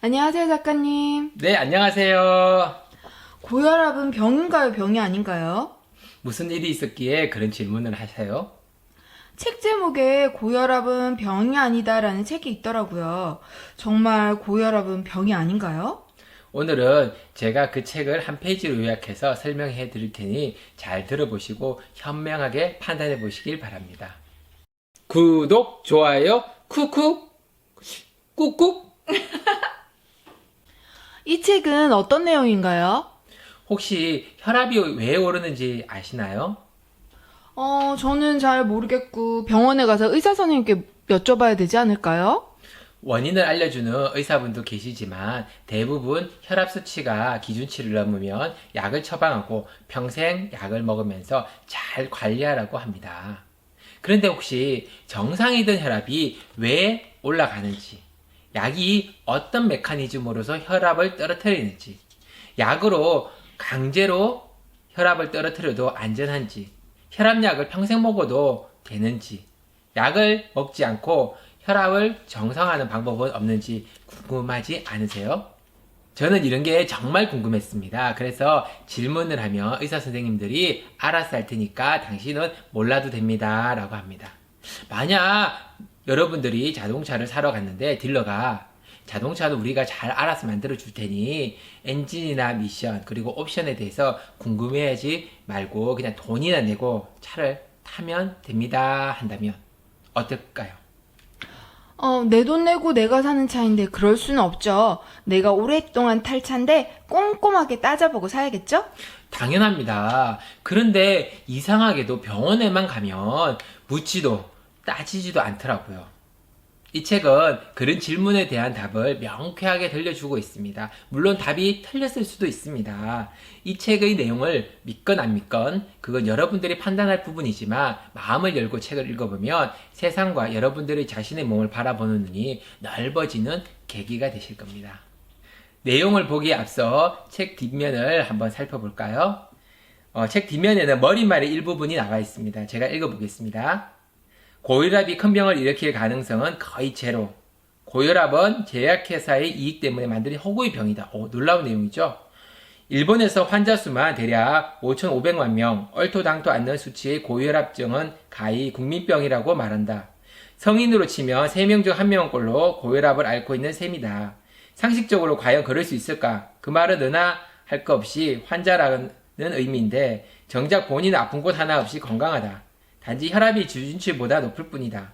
안녕하세요, 작가님. 네, 안녕하세요. 고혈압은 병인가요, 병이 아닌가요? 무슨 일이 있었기에 그런 질문을 하세요? 책 제목에 고혈압은 병이 아니다라는 책이 있더라고요. 정말 고혈압은 병이 아닌가요? 오늘은 제가 그 책을 한 페이지로 요약해서 설명해 드릴 테니 잘 들어보시고 현명하게 판단해 보시길 바랍니다. 구독, 좋아요, 쿡쿡, 꾹꾹. 이 책은 어떤 내용인가요? 혹시 혈압이 왜 오르는지 아시나요? 저는 잘 모르겠고 병원에 가서 의사 선생님께 여쭤봐야 되지 않을까요? 원인을 알려주는 의사분도 계시지만 대부분 혈압 수치가 기준치를 넘으면 약을 처방하고 평생 약을 먹으면서 잘 관리하라고 합니다. 그런데 혹시 정상이던 혈압이 왜 올라가는지, 약이 어떤 메커니즘으로서 혈압을 떨어뜨리는지, 약으로 강제로 혈압을 떨어뜨려도 안전한지, 혈압약을 평생 먹어도 되는지, 약을 먹지 않고 혈압을 정상화하는 방법은 없는지 궁금하지 않으세요? 저는 이런 게 정말 궁금했습니다. 그래서 질문을 하면 의사 선생님들이 알아서 할 테니까 당신은 몰라도 됩니다. 라고 합니다. 만약 여러분들이 자동차를 사러 갔는데 딜러가 자동차도 우리가 잘 알아서 만들어 줄 테니 엔진이나 미션 그리고 옵션에 대해서 궁금해하지 말고 그냥 돈이나 내고 차를 타면 됩니다. 한다면 어떨까요? 내 돈 내고 내가 사는 차인데 그럴 수는 없죠. 내가 오랫동안 탈 차인데 꼼꼼하게 따져보고 사야겠죠? 당연합니다. 그런데 이상하게도 병원에만 가면 묻지도 따지지도 않더라고요. 이 책은 그런 질문에 대한 답을 명쾌하게 들려주고 있습니다. 물론 답이 틀렸을 수도 있습니다. 이 책의 내용을 믿건 안 믿건 그건 여러분들이 판단할 부분이지만 마음을 열고 책을 읽어보면 세상과 여러분들의 자신의 몸을 바라보는 눈이 넓어지는 계기가 되실 겁니다. 내용을 보기에 앞서 책 뒷면을 한번 살펴볼까요? 책 뒷면에는 머릿말의 일부분이 나와 있습니다. 제가 읽어보겠습니다. 고혈압이 큰 병을 일으킬 가능성은 거의 제로. 고혈압은 제약회사의 이익 때문에 만든 허구의 병이다. 놀라운 내용이죠. 일본에서 환자 수만 대략 5,500만 명, 얼토당토 않는 수치의 고혈압증은 가히 국민병이라고 말한다. 성인으로 치면 3명 중 1명꼴로 고혈압을 앓고 있는 셈이다. 상식적으로 과연 그럴 수 있을까? 그 말은 너나 할 거 없이 환자라는 의미인데 정작 본인은 아픈 곳 하나 없이 건강하다. 단지 혈압이 기준치보다 높을 뿐이다.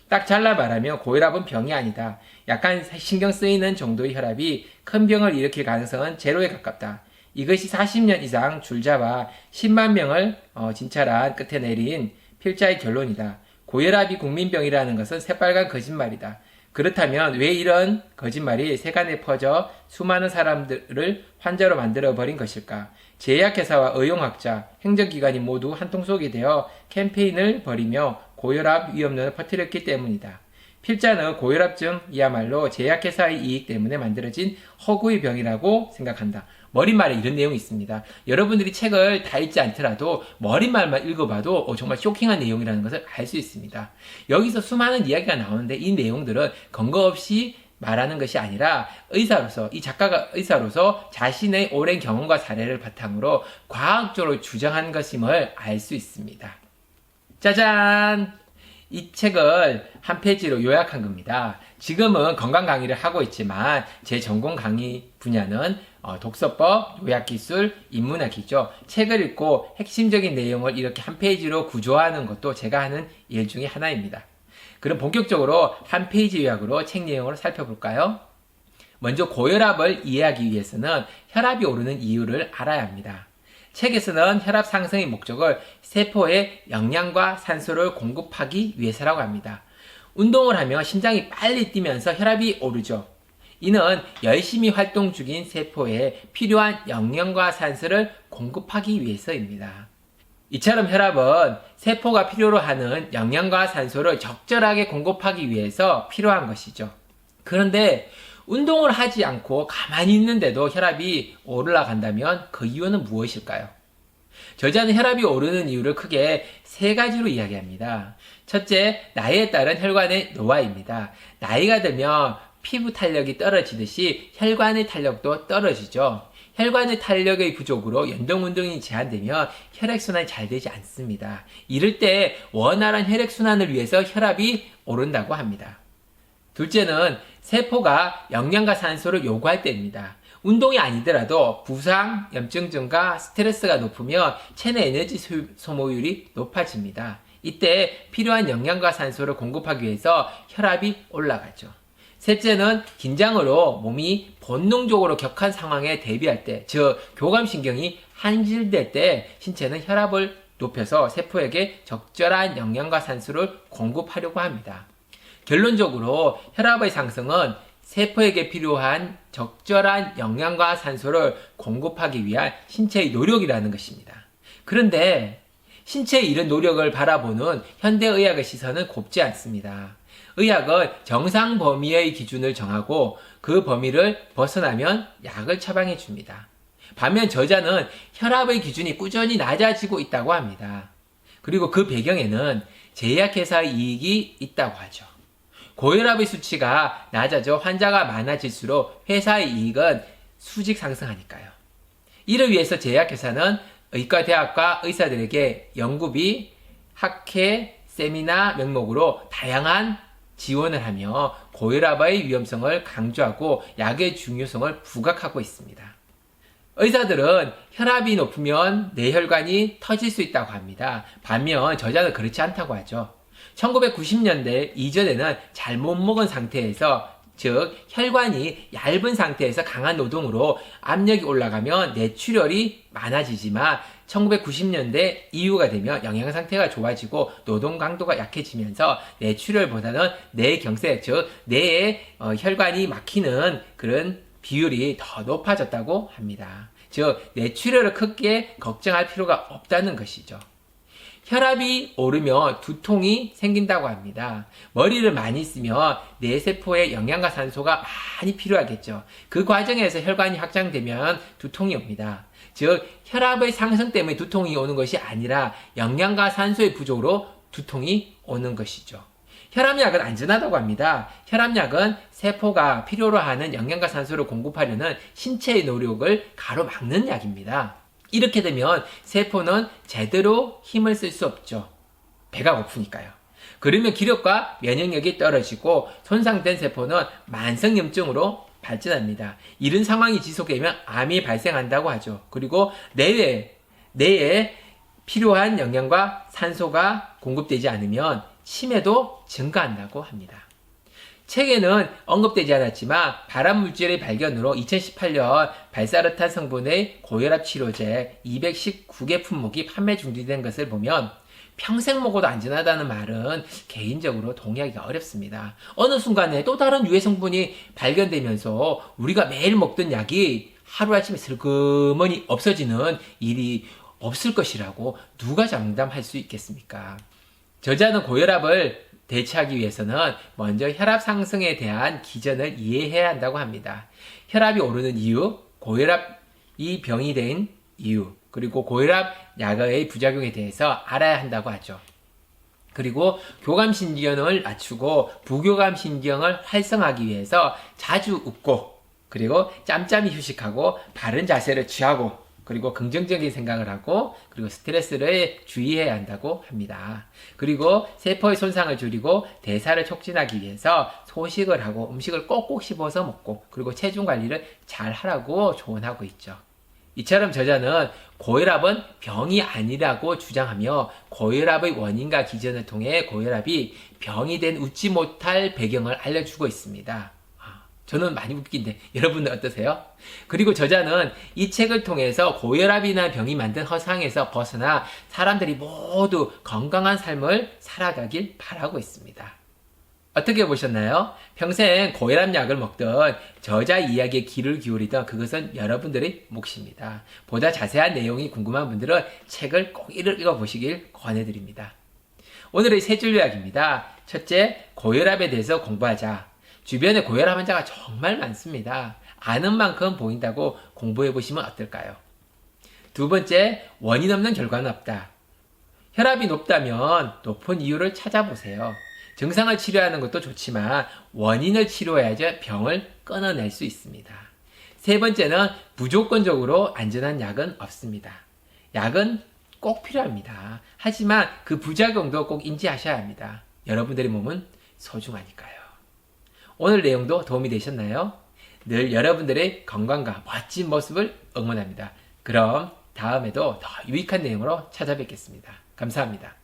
딱 잘라 말하면 고혈압은 병이 아니다. 약간 신경 쓰이는 정도의 혈압이 큰 병을 일으킬 가능성은 제로에 가깝다. 이것이 40년 이상 줄잡아 10만 명을 진찰한 끝에 내린 필자의 결론이다. 고혈압이 국민병이라는 것은 새빨간 거짓말이다. 그렇다면 왜 이런 거짓말이 세간에 퍼져 수많은 사람들을 환자로 만들어버린 것일까? 제약회사와 의용학자, 행정기관이 모두 한통속이 되어 캠페인을 벌이며 고혈압 위험론을 퍼뜨렸기 때문이다. 필자는 고혈압증이야말로 제약회사의 이익 때문에 만들어진 허구의 병이라고 생각한다. 머릿말에 이런 내용이 있습니다. 여러분들이 책을 다 읽지 않더라도 머릿말만 읽어봐도 정말 쇼킹한 내용이라는 것을 알 수 있습니다. 여기서 수많은 이야기가 나오는데 이 내용들은 근거 없이 말하는 것이 아니라 의사로서, 이 작가가 의사로서 자신의 오랜 경험과 사례를 바탕으로 과학적으로 주장한 것임을 알 수 있습니다. 짜잔! 이 책을 한 페이지로 요약한 겁니다. 지금은 건강 강의를 하고 있지만 제 전공 강의 분야는 독서법, 요약기술, 인문학이죠. 책을 읽고 핵심적인 내용을 이렇게 한 페이지로 구조화하는 것도 제가 하는 일 중에 하나입니다. 그럼 본격적으로 한 페이지 요약으로 책 내용을 살펴볼까요? 먼저 고혈압을 이해하기 위해서는 혈압이 오르는 이유를 알아야 합니다. 책에서는 혈압 상승의 목적을 세포에 영양과 산소를 공급하기 위해서라고 합니다. 운동을 하면 심장이 빨리 뛰면서 혈압이 오르죠. 이는 열심히 활동 중인 세포에 필요한 영양과 산소를 공급하기 위해서입니다. 이처럼 혈압은 세포가 필요로 하는 영양과 산소를 적절하게 공급하기 위해서 필요한 것이죠. 그런데 운동을 하지 않고 가만히 있는데도 혈압이 올라간다면 그 이유는 무엇일까요? 저자는 혈압이 오르는 이유를 크게 세 가지로 이야기합니다. 첫째, 나이에 따른 혈관의 노화입니다. 나이가 들면 피부 탄력이 떨어지듯이 혈관의 탄력도 떨어지죠. 혈관의 탄력의 부족으로 연동운동이 제한되면 혈액순환이 잘 되지 않습니다. 이럴 때 원활한 혈액순환을 위해서 혈압이 오른다고 합니다. 둘째는 세포가 영양과 산소를 요구할 때입니다. 운동이 아니더라도 부상, 염증 증가, 스트레스가 높으면 체내 에너지 소모율이 높아집니다. 이때 필요한 영양과 산소를 공급하기 위해서 혈압이 올라가죠. 셋째는 긴장으로 몸이 본능적으로 격한 상황에 대비할 때, 즉 교감신경이 한질될 때 신체는 혈압을 높여서 세포에게 적절한 영양과 산소를 공급하려고 합니다. 결론적으로 혈압의 상승은 세포에게 필요한 적절한 영양과 산소를 공급하기 위한 신체의 노력이라는 것입니다. 그런데 신체의 이런 노력을 바라보는 현대의학의 시선은 곱지 않습니다. 의학은 정상 범위의 기준을 정하고 그 범위를 벗어나면 약을 처방해 줍니다. 반면 저자는 혈압의 기준이 꾸준히 낮아지고 있다고 합니다. 그리고 그 배경에는 제약회사의 이익이 있다고 하죠. 고혈압의 수치가 낮아져 환자가 많아질수록 회사의 이익은 수직 상승하니까요. 이를 위해서 제약회사는 의과대학과 의사들에게 연구비, 학회, 세미나 명목으로 다양한 지원을 하며 고혈압의 위험성을 강조하고 약의 중요성을 부각하고 있습니다. 의사들은 혈압이 높으면 뇌혈관이 터질 수 있다고 합니다. 반면 저자는 그렇지 않다고 하죠. 1990년대 이전에는 잘못 먹은 상태에서, 즉 혈관이 얇은 상태에서 강한 노동으로 압력이 올라가면 뇌출혈이 많아지지만 1990년대 이후가 되면 영양 상태가 좋아지고 노동 강도가 약해지면서 뇌출혈보다는 뇌경색, 즉 뇌에 혈관이 막히는 그런 비율이 더 높아졌다고 합니다. 즉 뇌출혈을 크게 걱정할 필요가 없다는 것이죠. 혈압이 오르면 두통이 생긴다고 합니다. 머리를 많이 쓰면 뇌세포에 영양과 산소가 많이 필요하겠죠. 그 과정에서 혈관이 확장되면 두통이 옵니다. 즉 혈압의 상승 때문에 두통이 오는 것이 아니라 영양과 산소의 부족으로 두통이 오는 것이죠. 혈압약은 안전하다고 합니다. 혈압약은 세포가 필요로 하는 영양과 산소를 공급하려는 신체의 노력을 가로막는 약입니다. 이렇게 되면 세포는 제대로 힘을 쓸 수 없죠. 배가 고프니까요. 그러면 기력과 면역력이 떨어지고 손상된 세포는 만성염증으로 발전합니다. 이런 상황이 지속되면 암이 발생한다고 하죠. 그리고 뇌에 필요한 영양과 산소가 공급되지 않으면 치매도 증가한다고 합니다. 책에는 언급되지 않았지만 발암물질의 발견으로 2018년 발사르탄 성분의 고혈압 치료제 219개 품목이 판매 중지된 것을 보면 평생 먹어도 안전하다는 말은 개인적으로 동의하기가 어렵습니다. 어느 순간에 또 다른 유해 성분이 발견되면서 우리가 매일 먹던 약이 하루아침에 슬그머니 없어지는 일이 없을 것이라고 누가 장담할 수 있겠습니까? 저자는 고혈압을 대처하기 위해서는 먼저 혈압 상승에 대한 기전을 이해해야 한다고 합니다. 혈압이 오르는 이유, 고혈압이 병이 된 이유, 그리고 고혈압 약의 부작용에 대해서 알아야 한다고 하죠. 그리고 교감신경을 낮추고 부교감신경을 활성화하기 위해서 자주 웃고, 그리고 짬짬이 휴식하고 바른 자세를 취하고, 그리고 긍정적인 생각을 하고, 그리고 스트레스를 주의해야 한다고 합니다. 그리고 세포의 손상을 줄이고 대사를 촉진하기 위해서 소식을 하고 음식을 꼭꼭 씹어서 먹고, 그리고 체중 관리를 잘 하라고 조언하고 있죠. 이처럼 저자는 고혈압은 병이 아니라고 주장하며 고혈압의 원인과 기전을 통해 고혈압이 병이 된 웃지 못할 배경을 알려주고 있습니다. 저는 많이 웃긴데 여러분은 어떠세요? 그리고 저자는 이 책을 통해서 고혈압이나 병이 만든 허상에서 벗어나 사람들이 모두 건강한 삶을 살아가길 바라고 있습니다. 어떻게 보셨나요? 평생 고혈압 약을 먹던 저자 이야기에 귀를 기울이던 그것은 여러분들의 몫입니다. 보다 자세한 내용이 궁금한 분들은 책을 꼭 읽어보시길 권해드립니다. 오늘의 세 줄 요약입니다. 첫째, 고혈압에 대해서 공부하자. 주변에 고혈압 환자가 정말 많습니다. 아는 만큼 보인다고 공부해보시면 어떨까요? 두 번째, 원인 없는 결과는 없다. 혈압이 높다면 높은 이유를 찾아보세요. 증상을 치료하는 것도 좋지만 원인을 치료해야지 병을 끊어낼 수 있습니다. 세 번째는 무조건적으로 안전한 약은 없습니다. 약은 꼭 필요합니다. 하지만 그 부작용도 꼭 인지하셔야 합니다. 여러분들의 몸은 소중하니까요. 오늘 내용도 도움이 되셨나요? 늘 여러분들의 건강과 멋진 모습을 응원합니다. 그럼 다음에도 더 유익한 내용으로 찾아뵙겠습니다. 감사합니다.